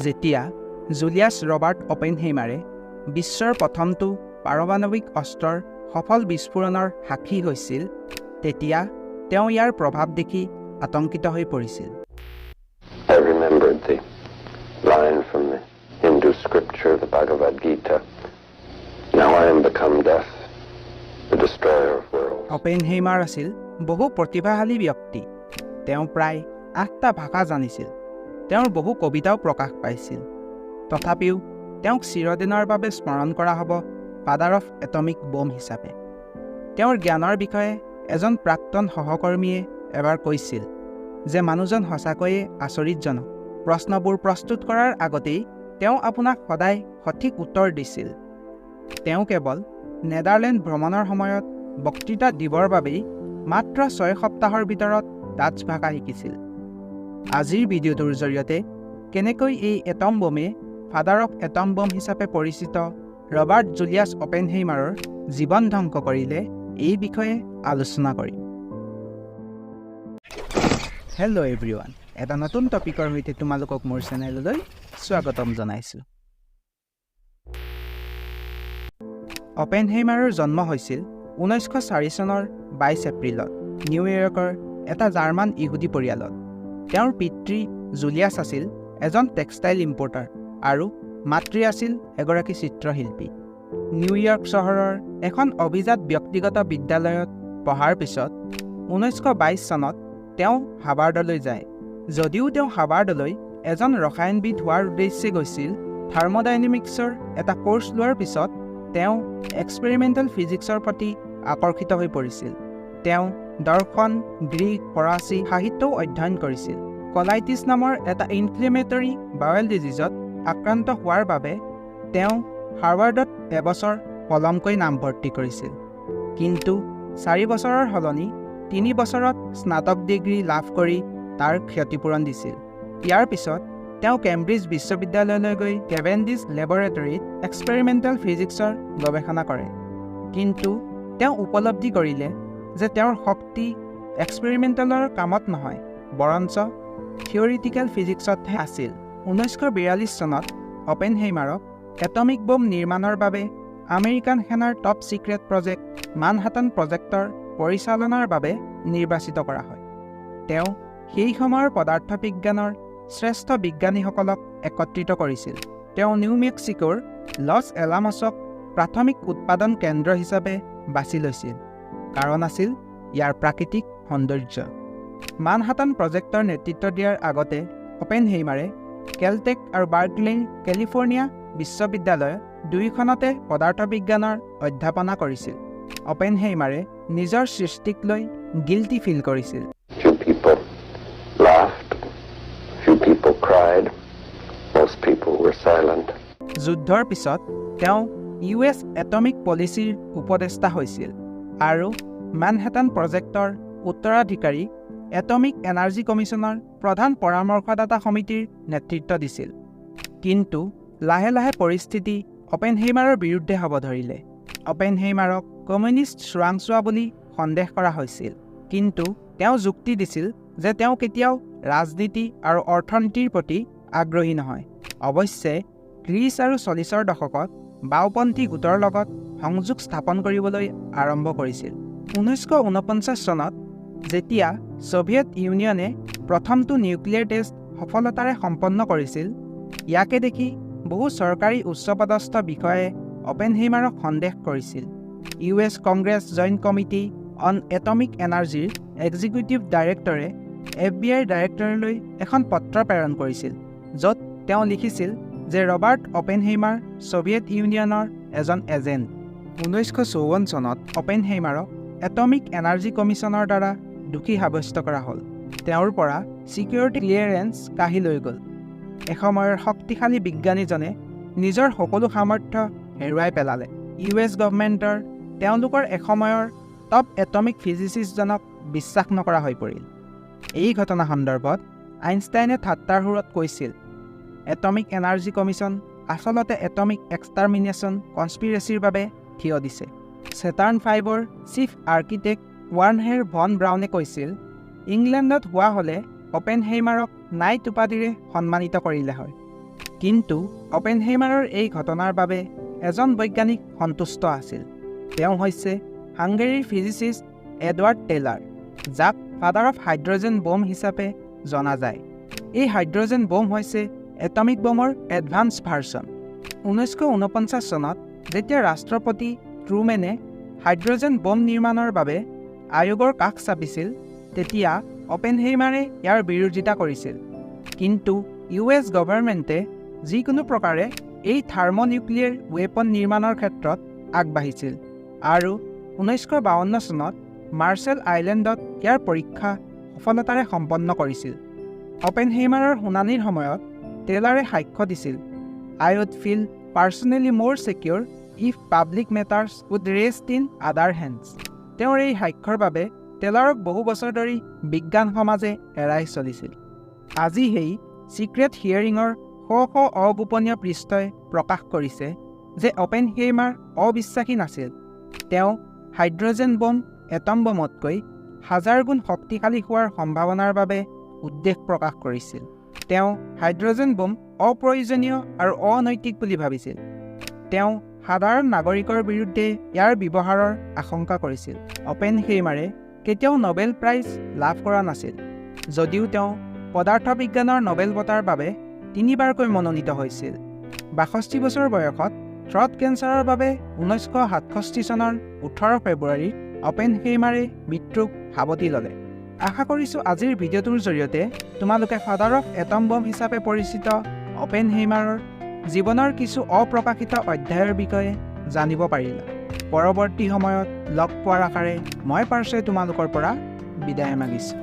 যেতিয়া Julius Robert অপেনহেইমাৰে বিশ্বৰ প্ৰথমটো পাৰমাণৱিক অস্ত্ৰৰ সফল বিস্ফোৰণৰ সাক্ষী হৈছিল তেতিয়া তেওঁ ইয়াৰ প্ৰভাৱ দেখি আতংকিত হৈ পৰিছিল। I remembered the line from the Hindu scripture, the Bhagavad Geeta. Now I am become death, the destroyer of worlds. Oppenheimer আছিল বহু প্ৰতিভাশালী ব্যক্তি। তেওঁ প্ৰায় 8টা ভাষা জানিছিল। তেওঁৰ বহু কবিতাও প্ৰকাশ পাইছিল। তথাপিও তেওঁক চিৰদিনৰ বাবে স্মৰণ কৰা হ'ব ফাদাৰ অফ এটমিক বম হিচাপে। তেওঁৰ জ্ঞানৰ বিষয়ে এজন প্ৰাক্তন সহকৰ্মীয়ে এবাৰ কৈছিল যে মানুহজন সঁচাকৈয়ে আচৰিতজনক। প্ৰশ্নবোৰ প্ৰস্তুত কৰাৰ আগতেই তেওঁ আপোনাক সদায় সঠিক উত্তৰ দিছিল। তেওঁ কেৱল নেদাৰলেণ্ড ভ্ৰমণৰ সময়ত বক্তৃতা দিবৰ বাবেই মাত্ৰ 6 সপ্তাহৰ ভিতৰত ডাচ ভাষা শিকিছিল। আজিৰ ভিডিঅ'টোৰ জৰিয়তে কেনেকৈ এই এটম বমে ফাদাৰ অফ এটম বম হিচাপে পৰিচিত ৰবাৰ্ট জুলিয়াছ অপেনহেইমাৰৰ জীৱন ধ্বংস কৰিলে এই বিষয়ে আলোচনা কৰিম। হেল্ল' এভৰিৱান, এটা নতুন টপিকৰ সৈতে তোমালোকক মোৰ চেনেললৈ স্বাগতম জনাইছোঁ। অপেনহেইমাৰৰ জন্ম হৈছিল 1904 চনৰ 22 এপ্ৰিলত নিউয়ৰ্কৰ এটা জাৰ্মান ইহুদী পৰিয়ালত। তেওঁৰ পিতৃ জুলিয়াছ আছিল এজন টেক্সটাইল ইম্পৰ্টাৰ আৰু মাতৃ আছিল এগৰাকী চিত্ৰশিল্পী। নিউয়ৰ্ক চহৰৰ এখন অভিজাত ব্যক্তিগত বিদ্যালয়ত পঢ়াৰ পিছত 1922 চনত তেওঁ হাৰ্ভাৰ্ডলৈ যায়। যদিও তেওঁ হাৰ্ভাৰ্ডলৈ এজন ৰসায়নবিদ হোৱাৰ উদ্দেশ্যে গৈছিল, থাৰ্মোডাইনামিক্সৰ এটা কোৰ্চ লোৱাৰ পিছত তেওঁ এক্সপেৰিমেণ্টেল ফিজিক্সৰ প্ৰতি আকৰ্ষিত হৈ পৰিছিল। তেওঁ দৰ্শন, গ্ৰীক, ফৰাচী সাহিত্যও অধ্যয়ন কৰিছিল। কলাইটিছ নামৰ এটা ইনফ্লেমেটৰী বাৱেল ডিজিজত আক্ৰান্ত হোৱাৰ বাবে তেওঁ হাৰ্ভাৰ্ডত এবছৰ পলমকৈ নামভৰ্তি কৰিছিল। কিন্তু 4 বছৰৰ সলনি 3 বছৰত স্নাতক ডিগ্ৰী লাভ কৰি তাৰ ক্ষতিপূৰণ দিছিল। ইয়াৰ পিছত তেওঁ কেম্ব্ৰিজ বিশ্ববিদ্যালয়লৈ গৈ কেভেণ্ডিছ লেবৰেটৰীত এক্সপেৰিমেণ্টেল ফিজিক্সৰ গৱেষণা কৰে। কিন্তু তেওঁ উপলব্ধি কৰিলে যে তেওঁৰ শক্তি এক্সপেৰিমেণ্টেলৰ কামত নহয়, বৰঞ্চ থিয়ৰিটিকেল ফিজিক্সতহে আছিল। 1942 চনত অপেনহেইমাৰক এটমিক বম নিৰ্মাণৰ বাবে আমেৰিকান সেনাৰ টপ চিক্ৰেট প্ৰজেক্ট মানহাটন প্ৰজেক্টৰ পৰিচালনাৰ বাবে নিৰ্বাচিত কৰা হয়। তেওঁ সেই সময়ৰ পদাৰ্থ বিজ্ঞানৰ শ্ৰেষ্ঠ বিজ্ঞানীসকলক একত্ৰিত কৰিছিল। তেওঁ নিউ মেক্সিকোৰ লছ এলামছক প্ৰাথমিক উৎপাদন কেন্দ্ৰ হিচাপে বাছি লৈছিল, কাৰণ আছিল ইয়াৰ প্ৰাকৃতিক সৌন্দৰ্য। মানহাটন প্ৰজেক্টৰ নেতৃত্ব দিয়াৰ আগতে অপেনহেইমাৰে কেলটেক আৰু বাৰ্কলে কেলিফৰ্ণিয়া বিশ্ববিদ্যালয় দুয়োখনতে পদাৰ্থ বিজ্ঞানৰ অধ্যাপনা কৰিছিল। অপেনহেইমাৰে নিজৰ সৃষ্টিক লৈ গিল্টি ফিল কৰিছিল। Few people laughed, few people cried, most people were silent. যুদ্ধৰ পিছত তেওঁ US এটমিক পলিচিৰ উপদেষ্টা হৈছিল আৰু মানহাটন প্ৰজেক্টৰ উত্তৰাধিকাৰী এটমিক এনাৰ্জি কমিছনৰ প্ৰধান পৰামৰ্শদাতা সমিতিৰ নেতৃত্ব দিছিল। কিন্তু লাহে লাহে পৰিস্থিতি অপেনহেইমাৰৰ বিৰুদ্ধে হ'ব ধৰিলে। অপেনহেইমাৰক কমিউনিষ্ট চোৰাংচোৱা বুলি সন্দেহ কৰা হৈছিল, কিন্তু তেওঁ যুক্তি দিছিল যে তেওঁ কেতিয়াও ৰাজনীতি আৰু অৰ্থনীতিৰ প্ৰতি আগ্ৰহী নহয়। অৱশ্যে 30 আৰু 40ৰ দশকত বাওঁপন্থী গোটৰ লগত সংযোগ স্থাপন কৰিবলৈ আৰম্ভ কৰিছিল। 1949 চনত যেতিয়া ছভিয়েট ইউনিয়নে প্ৰথমটো নিউক্লিয়াৰ টেষ্ট সফলতাৰে সম্পন্ন কৰিছিল, ইয়াকে দেখি বহু চৰকাৰী উচ্চপদস্থ বিষয়াই অপেনহেইমাৰক সন্দেহ কৰিছিল। US Congress joint committee on atomic এনাৰ্জিৰ এক্সিকিউটিভ ডাইৰেক্টৰে FBI ডাইৰেক্টৰলৈ এখন পত্ৰ প্ৰেৰণ কৰিছিল, য'ত তেওঁ লিখিছিল যে ৰবাৰ্ট অপেনহেইমাৰ ছভিয়েট ইউনিয়নৰ এজন এজেণ্ট। 1954 চনত অপেনহেইমাৰক এটমিক এনাৰ্জি কমিছনৰ দ্বাৰা দোষী সাব্যস্ত কৰা হ'ল। তেওঁৰ পৰা ছিকিউৰিটি ক্লিয়াৰেন্স কাঢ়ি লৈ গ'ল। এসময়ৰ শক্তিশালী বিজ্ঞানীজনে নিজৰ সকলো সামৰ্থ্য হেৰুৱাই পেলালে। US গভৰ্ণমেণ্টৰ তেওঁলোকৰ এসময়ৰ টপ এটমিক ফিজিচিষ্টজনক বিশ্বাস নকৰা হৈ পৰিল। এই ঘটনা সন্দৰ্ভত আইনষ্টাইনে ঠাট্টাৰ সুৰত কৈছিল, এটমিক এনাৰ্জি কমিছন আচলতে এটমিক এক্সটাৰমিনেশ্যন কনস্পিৰেচিৰ বাবে থিয় দিছে। ছেটাৰ্ণ 5ৰ চিফ আৰ্কিটেক্ট ৱাৰ্নহেৰ ভন ব্ৰাউনে কৈছিল, ইংলেণ্ডত হোৱা হ'লে অপেনহেইমাৰক নাইট উপাধিৰে সন্মানিত কৰিলে হয়। কিন্তু অপেনহেইমাৰৰ এই ঘটনাৰ বাবে এজন বৈজ্ঞানিক সন্তুষ্ট আছিল। তেওঁ হৈছে হাংগেৰীৰ ফিজিচিষ্ট এডৱাৰ্ড টেইলাৰ, যাক ফাদাৰ অফ হাইড্ৰজেন বম হিচাপে জনা যায়। এই হাইড্ৰজেন বম হৈছে এটমিক বমৰ এডভান্স ভাৰ্চন। 1949 চনত যেতিয়া ৰাষ্ট্ৰপতি ট্ৰুমেনে হাইড্ৰজেন বম নিৰ্মাণৰ বাবে আয়োগৰ কাষ চাপিছিল, তেতিয়া অপেনহেইমাৰে ইয়াৰ বিৰোধিতা কৰিছিল। কিন্তু US গভৰ্ণমেণ্টে যিকোনো প্ৰকাৰে এই থাৰ্মোনিউক্লিয়াৰ ৱেপন নিৰ্মাণৰ ক্ষেত্ৰত আগবাঢ়িছিল আৰু 1952 চনত মাৰ্শ্বেল আইলেণ্ডত ইয়াৰ পৰীক্ষা সফলতাৰে সম্পন্ন কৰিছিল। অপেনহেইমাৰৰ শুনানিৰ সময়ত টেইলাৰে সাক্ষ্য দিছিল, "I would feel personally more secure if public matters would rest in other hands." তেওঁৰ এই সাক্ষ্যৰ বাবে টেইলাৰক বহু বছৰ ধৰি বিজ্ঞান সমাজে এৰাই চলিছিল। আজি সেই চিক্ৰেট হিয়াৰিঙৰ শ অগোপনীয় পৃষ্ঠাই প্ৰকাশ কৰিছে যে অপেনহেইমাৰ অবিশ্বাসী নাছিল। তেওঁ হাইড্ৰজেন বম এটম বমতকৈ 1000 গুণ শক্তিশালী হোৱাৰ সম্ভাৱনাৰ বাবে উদ্বেগ প্ৰকাশ কৰিছিল। তেওঁ হাইড্ৰজেন বম অপ্ৰয়োজনীয় আৰু অনৈতিক বুলি ভাবিছিল। তেওঁ সাধাৰণ নাগৰিকৰ বিৰুদ্ধে ইয়াৰ ব্যৱহাৰৰ আশংকা কৰিছিল। অপেনহেইমাৰে কেতিয়াও নোবেল প্ৰাইজ লাভ কৰা নাছিল, যদিও তেওঁ পদাৰ্থবিজ্ঞানৰ নোবেল বঁটাৰ বাবে 3বাৰকৈ মনোনীত হৈছিল। 62 বছৰ বয়সত থ্ৰট কেঞ্চাৰৰ বাবে 1967 চনৰ 18 ফেব্ৰুৱাৰীত অপেনহেইমাৰে মৃত্যুক সাৱটি ল'লে। আশা কৰিছোঁ আজিৰ ভিডিঅ'টোৰ জৰিয়তে তোমালোকে ফাদাৰ অফ এটম বম হিচাপে পৰিচিত অপেনহেইমাৰৰ জীৱনৰ কিছু অপ্ৰকাশিত অধ্যায়ৰ বিষয়ে জানিব পাৰিলা। পৰৱৰ্তী সময়ত লগ পোৱাৰ আশাৰে মই পাৰ্শ্বই তোমালোকৰ পৰা বিদায় মাগিছোঁ।